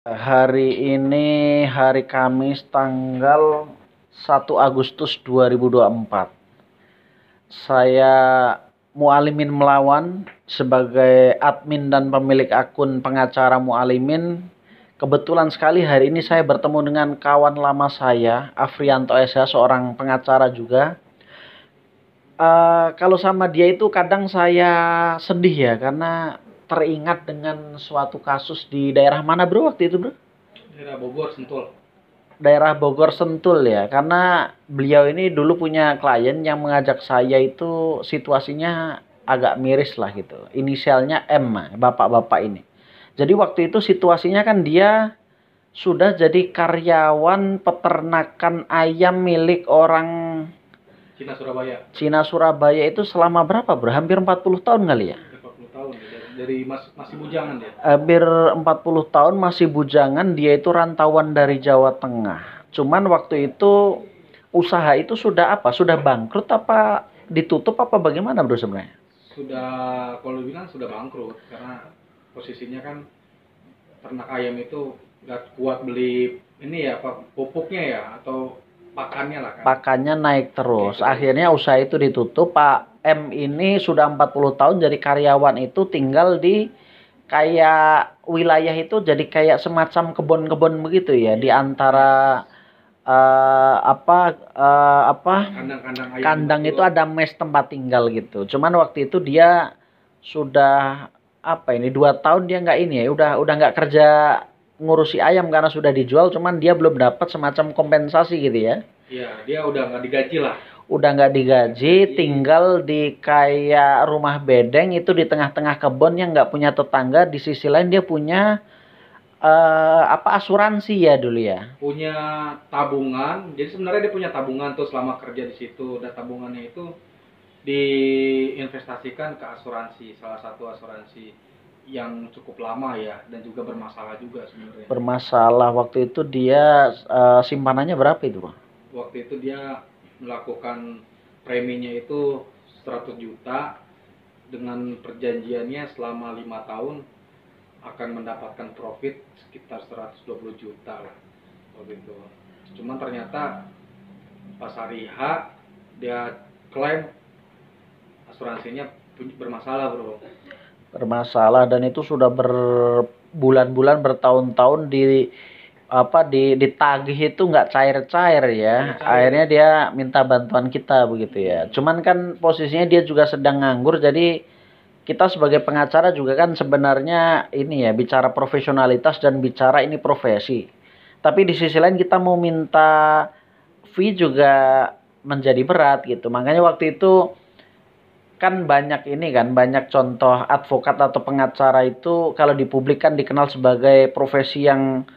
Hari ini hari Kamis tanggal 1 Agustus 2024. Saya Mualimin Melawan sebagai admin dan pemilik akun pengacara Mualimin. Kebetulan sekali hari ini saya bertemu dengan kawan lama saya, Afrianto Esa, seorang pengacara juga. Kalau sama dia itu kadang saya sedih ya, karena teringat dengan suatu kasus di daerah mana bro waktu itu bro? Daerah Bogor, Sentul. Daerah Bogor Sentul ya, karena beliau ini dulu punya klien yang mengajak saya itu situasinya agak miris lah gitu. Inisialnya M, bapak-bapak ini. Jadi waktu itu situasinya kan dia sudah jadi karyawan peternakan ayam milik orang Cina Surabaya. Cina Surabaya itu selama berapa bro? Hampir 40 tahun kali ya? 40 tahun dari masih bujangan dia. Hampir 40 tahun masih bujangan, dia itu rantauan dari Jawa Tengah. Cuman waktu itu usaha itu sudah apa? Sudah bangkrut apa ditutup apa bagaimana bro sebenarnya? Sudah, kalau bilang sudah bangkrut karena posisinya kan ternak ayam itu nggak kuat beli ini ya apa pupuknya ya atau pakannya lah kan. Pakannya naik terus. Gitu. Akhirnya usaha itu ditutup. Pak M ini sudah 40 tahun jadi karyawan itu tinggal di kayak wilayah itu jadi kayak semacam kebun-kebun begitu ya, di antara Kandang-kandang ayam kandang itu ada mes tempat tinggal gitu. Cuman waktu itu dia sudah 2 tahun dia nggak ini ya, udah nggak kerja ngurusi ayam karena sudah dijual. Cuman dia belum dapat semacam kompensasi gitu ya. Iya, dia udah nggak digaji lah. Udah nggak digaji, tinggal di kayak rumah bedeng itu di tengah-tengah kebun yang nggak punya tetangga. Di sisi lain dia punya asuransi ya dulu ya. Punya tabungan, jadi sebenarnya dia punya tabungan tuh selama kerja di situ, dan tabungannya itu diinvestasikan ke asuransi, salah satu asuransi yang cukup lama ya, dan juga bermasalah juga sebenarnya. Bermasalah waktu itu dia simpanannya berapa itu Bang? Waktu itu dia melakukan preminya itu 100 juta dengan perjanjiannya selama 5 tahun akan mendapatkan profit sekitar 120 juta lah waktu itu. Cuman ternyata pas hari H dia klaim asuransinya bermasalah bro. Bermasalah, dan itu sudah berbulan-bulan bertahun-tahun ditagih itu nggak cair-cair ya. Akhirnya dia minta bantuan kita begitu ya. Cuman kan posisinya dia juga sedang nganggur, jadi kita sebagai pengacara juga kan sebenarnya ini ya, bicara profesionalitas dan bicara ini profesi. Tapi di sisi lain kita mau minta fee juga menjadi berat gitu. Makanya waktu itu kan banyak contoh advokat atau pengacara itu kalau di publik kan dikenal sebagai profesi yang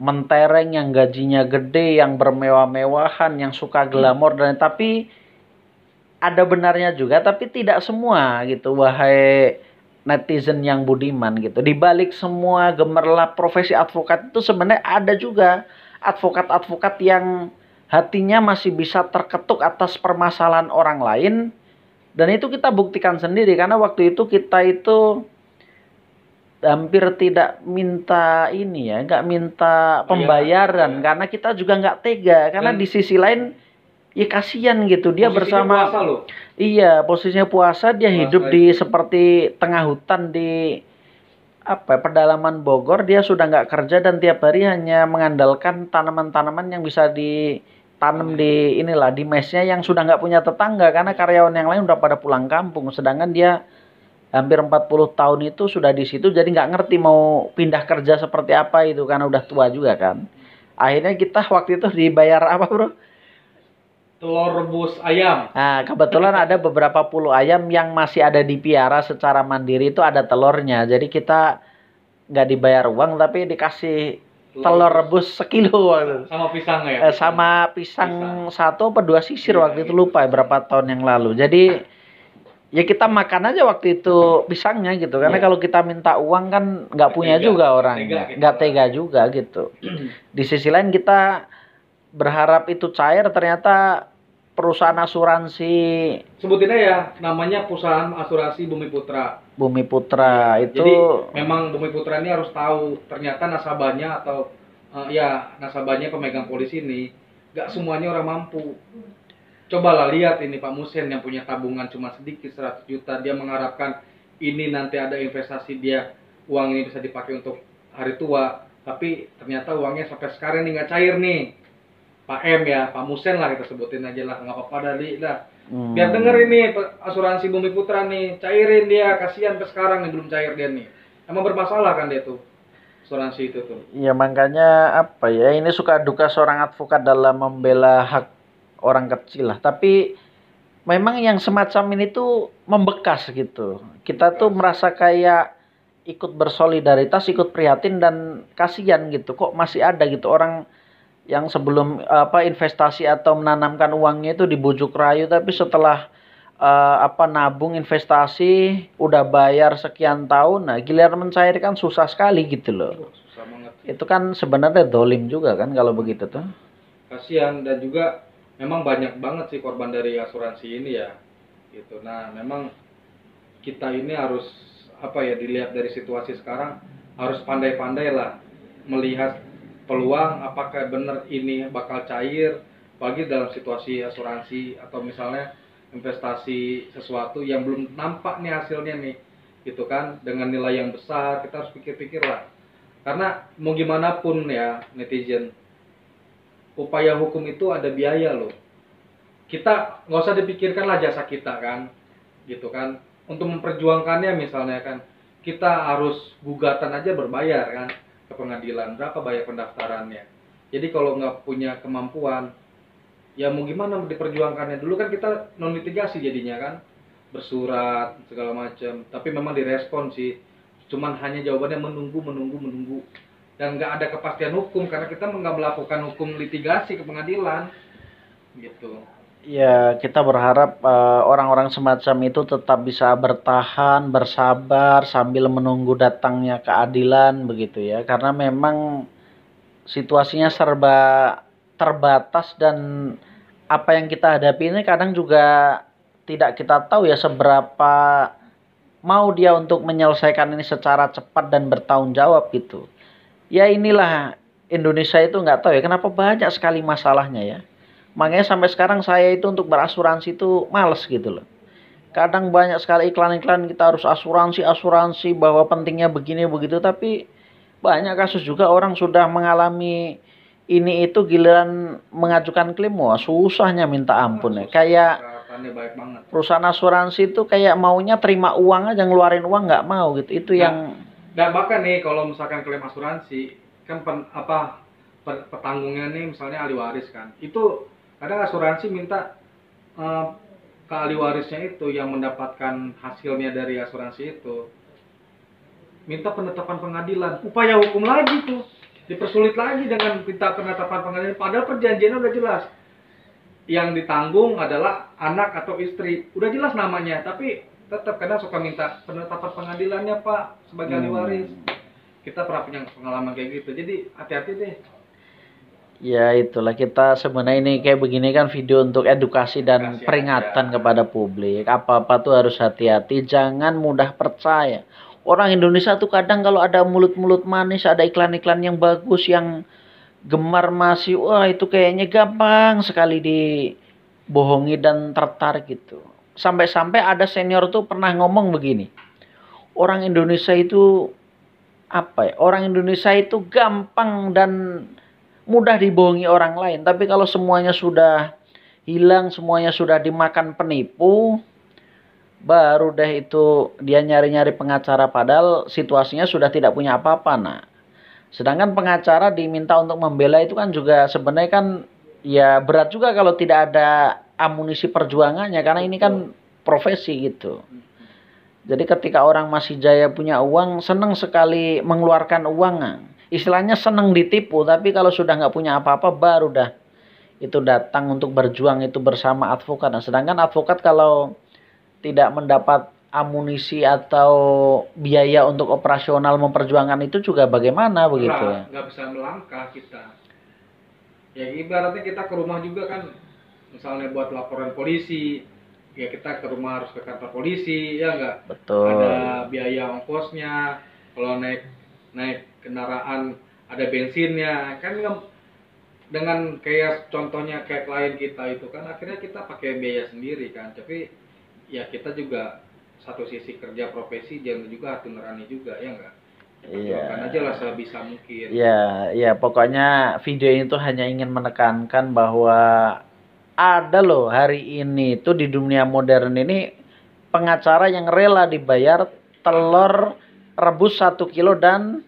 mentereng, yang gajinya gede, yang bermewah-mewahan, yang suka glamor, dan tapi ada benarnya juga, tapi tidak semua gitu, wahai netizen yang budiman gitu. Di balik semua gemerlap profesi advokat itu sebenarnya ada juga advokat-advokat yang hatinya masih bisa terketuk atas permasalahan orang lain, dan itu kita buktikan sendiri karena waktu itu kita itu hampir tidak minta ini ya, nggak minta pembayaran karena kita juga nggak tega, karena di sisi lain ya kasihan gitu dia bersama puasa loh. Iya, posisinya puasa, dia hidup di seperti tengah hutan di pedalaman Bogor. Dia sudah nggak kerja dan tiap hari hanya mengandalkan tanaman-tanaman yang bisa ditanam di mesnya yang sudah nggak punya tetangga karena karyawan yang lain udah pada pulang kampung, sedangkan dia hampir 40 tahun itu sudah di situ, jadi nggak ngerti mau pindah kerja seperti apa itu karena udah tua juga kan. Akhirnya kita waktu itu dibayar apa bro? Telur rebus ayam. Nah, kebetulan ada beberapa puluh ayam yang masih ada dipiara secara mandiri, itu ada telurnya. Jadi kita nggak dibayar uang tapi dikasih telur rebus sekilo waktu. Sama pisang ya? Sama pisang 1 atau 2 sisir waktu itu, lupa berapa tahun yang lalu. Jadi ya kita makan aja waktu itu pisangnya gitu, karena kalau kita minta uang kan nggak punya juga orangnya, nggak tega juga gitu. Di sisi lain kita berharap itu cair, ternyata perusahaan asuransi, sebutin aja ya, namanya perusahaan asuransi Bumi Putra. Bumi Putra itu. Jadi memang Bumi Putra ini harus tahu ternyata nasabahnya atau nasabahnya pemegang polis ini gak semuanya orang mampu. Cobalah lihat ini Pak Musen yang punya tabungan cuma sedikit 100 juta, dia mengharapkan ini nanti ada investasi dia, uang ini bisa dipakai untuk hari tua, tapi ternyata uangnya sampai sekarang ini nggak cair nih. Pak M ya, Pak Musen lah kita sebutin aja lah, nggak apa-apa dah. Biar denger ini asuransi Bumi Putra nih, cairin dia, kasihan sampai sekarang nih belum cair dia nih. Emang bermasalah kan dia tuh, asuransi itu tuh. Ya makanya apa ya, ini suka duka seorang advokat dalam membela hak orang kecil lah. Tapi memang yang semacam ini tuh membekas gitu. Kita tuh merasa kayak ikut bersolidaritas, ikut prihatin dan kasihan gitu. Kok masih ada gitu orang yang sebelum investasi atau menanamkan uangnya itu dibujuk rayu, tapi setelah nabung investasi udah bayar sekian tahun, nah giliran mencairkan susah sekali gitu loh. Susah banget. Itu kan sebenarnya dolim juga kan kalau begitu tuh. Kasihan, dan juga memang banyak banget sih korban dari asuransi ini ya. Gitu. Nah, memang kita ini harus dilihat dari situasi sekarang, harus pandai-pandai lah melihat peluang apakah benar ini bakal cair bagi dalam situasi asuransi atau misalnya investasi sesuatu yang belum nampak nih hasilnya nih, gitu kan, dengan nilai yang besar. Kita harus pikir-pikir lah, karena mau gimana pun ya netizen, upaya hukum itu ada biaya loh. Kita nggak usah dipikirkan lah jasa kita kan, gitu kan, untuk memperjuangkannya misalnya kan kita harus gugatan aja berbayar kan ke pengadilan, berapa bayar pendaftarannya. Jadi kalau nggak punya kemampuan, ya mau gimana diperjuangkannya. Dulu kan kita non litigasi jadinya kan, bersurat segala macam, tapi memang direspon sih, cuman hanya jawabannya menunggu, dan nggak ada kepastian hukum karena kita nggak melakukan hukum litigasi ke pengadilan, gitu. Ya, kita berharap orang-orang semacam itu tetap bisa bertahan, bersabar sambil menunggu datangnya keadilan begitu ya. Karena memang situasinya serba terbatas dan apa yang kita hadapi ini kadang juga tidak kita tahu ya seberapa mau dia untuk menyelesaikan ini secara cepat dan bertanggung jawab gitu. Ya inilah Indonesia itu nggak tahu ya kenapa banyak sekali masalahnya ya. Makanya sampai sekarang saya itu untuk berasuransi itu males gitu loh. Kadang banyak sekali iklan-iklan kita harus asuransi bahwa pentingnya begini begitu, tapi banyak kasus juga orang sudah mengalami ini itu giliran mengajukan klaim, wah susahnya minta ampun ya. Kayak perusahaan asuransi itu kayak maunya terima uang aja, ngeluarin uang nggak mau gitu. Itu yang dan bahkan nih kalau misalkan klaim asuransi kan petanggungnya nih misalnya ahli waris kan, itu kadang asuransi minta ke ahli warisnya itu yang mendapatkan hasilnya dari asuransi itu minta penetapan pengadilan, upaya hukum lagi tuh, dipersulit lagi dengan minta penetapan pengadilan, padahal perjanjiannya udah jelas, yang ditanggung adalah anak atau istri, udah jelas namanya, tapi tetap kadang suka minta penetapan pengadilannya Pak sebagai ahli waris. Kita pernah punya pengalaman kayak gitu, jadi hati-hati deh. Ya itulah, kita sebenarnya ini kayak begini kan video untuk edukasi dan peringatan kepada publik. Apa-apa tuh harus hati-hati, jangan mudah percaya. Orang Indonesia tuh kadang kalau ada mulut-mulut manis, ada iklan-iklan yang bagus, yang gemar masih, wah itu kayaknya gampang sekali dibohongi dan tertarik gitu. Sampai-sampai ada senior tuh pernah ngomong begini, orang Indonesia itu orang Indonesia itu gampang dan mudah dibohongi orang lain, tapi kalau semuanya sudah hilang, semuanya sudah dimakan penipu, baru deh itu dia nyari-nyari pengacara padahal situasinya sudah tidak punya apa-apa. Nah, sedangkan pengacara diminta untuk membela itu kan juga sebenarnya kan ya berat juga kalau tidak ada amunisi perjuangannya, karena ini kan profesi gitu. Jadi ketika orang masih jaya punya uang, senang sekali mengeluarkan uang. Istilahnya senang ditipu, tapi kalau sudah nggak punya apa-apa baru dah itu datang untuk berjuang itu bersama advokat. Nah, sedangkan advokat kalau tidak mendapat amunisi atau biaya untuk operasional memperjuangkan itu juga bagaimana begitu ya? Nggak bisa melangkah kita. Ya ibaratnya kita ke rumah juga kan, misalnya buat laporan polisi, ya kita ke rumah harus ke kantor polisi, ya enggak? Betul. Ada biaya ongkosnya, kalau naik kendaraan ada bensinnya, kan dengan kayak contohnya kayak klien kita itu kan akhirnya kita pakai biaya sendiri kan, tapi ya kita juga satu sisi kerja profesi jangan juga hati nurani juga, ya enggak? Perjuangkan aja lah sebisa mungkin. Ya, pokoknya video itu hanya ingin menekankan bahwa ada loh hari ini tuh di dunia modern ini pengacara yang rela dibayar telur rebus 1 kilo dan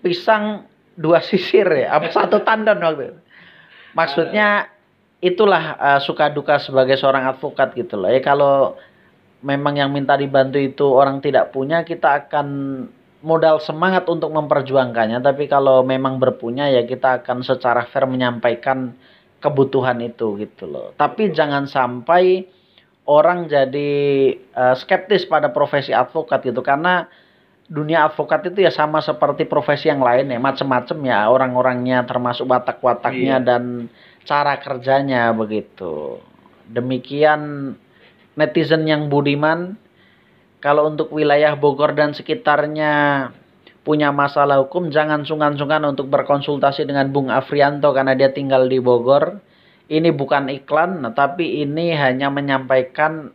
pisang 2 sisir ya, apa 1 tandon waktu itu. Maksudnya itulah suka duka sebagai seorang advokat gitu loh. Ya kalau memang yang minta dibantu itu orang tidak punya, kita akan modal semangat untuk memperjuangkannya. Tapi kalau memang berpunya ya kita akan secara fair menyampaikan kebutuhan itu gitu loh. Tapi jangan sampai orang jadi skeptis pada profesi advokat gitu, karena dunia advokat itu ya sama seperti profesi yang lain ya, macam-macam ya orang-orangnya, termasuk watak-wataknya dan cara kerjanya begitu. Demikian netizen yang budiman. Kalau untuk wilayah Bogor dan sekitarnya punya masalah hukum, jangan sungkan-sungkan untuk berkonsultasi dengan Bung Afrianto karena dia tinggal di Bogor. Ini bukan iklan, tapi ini hanya menyampaikan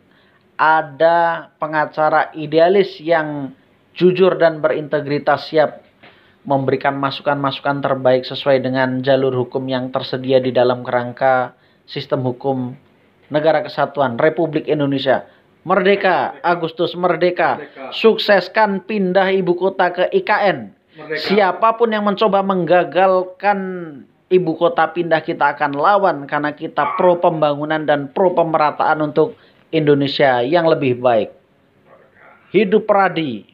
ada pengacara idealis yang jujur dan berintegritas, siap memberikan masukan-masukan terbaik sesuai dengan jalur hukum yang tersedia di dalam kerangka sistem hukum Negara Kesatuan Republik Indonesia. Merdeka, Agustus Merdeka. Sukseskan pindah ibu kota ke IKN. Merdeka. Siapapun yang mencoba menggagalkan ibu kota pindah, kita akan lawan karena kita pro pembangunan dan pro pemerataan untuk Indonesia yang lebih baik. Hidup Pradi.